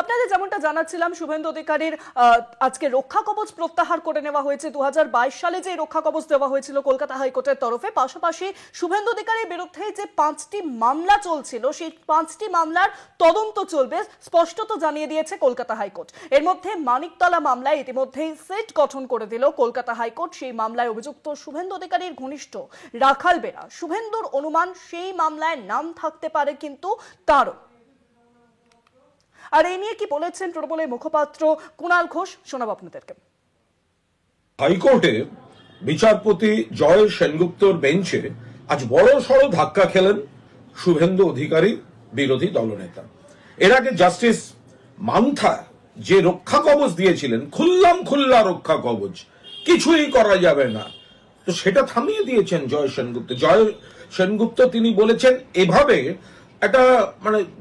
আপনাদের যেমনটা জানাচ্ছিলাম, শুভেন্দু অধিকারীর আজকে রক্ষা কবচ প্রত্যাহার করে নেওয়া হয়েছে। 2022 সালে যে রক্ষা কবচ দেওয়া হয়েছিল কলকাতা হাইকোর্টের তরফে, পাশাপাশি শুভেন্দু অধিকারীর বিরুদ্ধে যে 5টি মামলা চলছিল সেই 5টি মামলার তদন্ত চলবে, স্পষ্টত জানিয়ে দিয়েছে কলকাতা হাইকোর্ট। এর মধ্যে মানিকতলা মামলায় ইতিমধ্যেই সেট গঠন করে দিল কলকাতা হাইকোর্ট। সেই মামলায় অভিযুক্ত শুভেন্দু অধিকারীর ঘনিষ্ঠ রাখাল বেরা। শুভেন্দুর অনুমান সেই মামলায় নাম থাকতে পারে কিন্তু তারও। আর এই নিয়ে কি বলেছেন তৃণমূলের মুখপাত্র কুণাল ঘোষ, শোনাব আপনাদেরকে। হাইকোর্টে বিচারপতি জয় সেনগুপ্তর বেঞ্চে আজ বড় সড় ধাক্কা খেলেন শুভেন্দু অধিকারী, বিরোধী দলনেতা। এর আগে জাস্টিস মান্থা যে রক্ষা কবচ দিয়েছিলেন, খুল্লা রক্ষা কবচ, কিছুই করা যাবে না, তো সেটা থামিয়ে দিয়েছেন জয় সেনগুপ্ত। জয় সেনগুপ্ত তিনি বলেছেন এভাবে একটা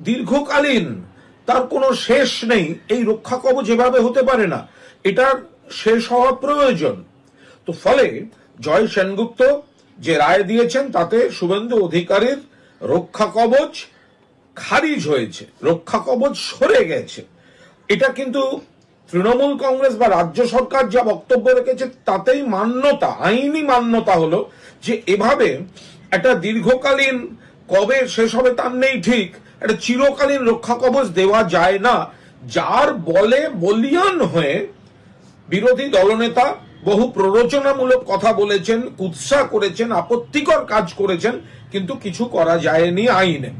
দীর্ঘকালীন, তার কোনো শেষ নেই, এই রক্ষা কবচ এভাবে হতে পারে না, এটার শেষ হওয়া প্রয়োজন। তো ফলে জয় সেনগুপ্ত যে রায় দিয়েছেন তাতে শুভেন্দু অধিকারীর রক্ষা কবচ খারিজ হয়েছে, রক্ষা কবচ সরে গেছে। এটা কিন্তু তৃণমূল কংগ্রেস বা রাজ্য সরকার যা বক্তব্য রেখেছে তাতেই মান্যতা, আইনি মান্যতা হলো যে এভাবে একটা দীর্ঘকালীন, কবে শেষ হবে তার নেই ঠিক, একটা চিরকালীন রক্ষা কবচ দেওয়া যায় না। যার বলে বলিয়ান হয়ে বিরোধী দলনেতা বহু প্ররোচনামূলক কথা বলেছেন, কুৎসা করেছেন, আপত্তিকর কাজ করেছেন, কিন্তু কিছু করা যায়নি আইনে।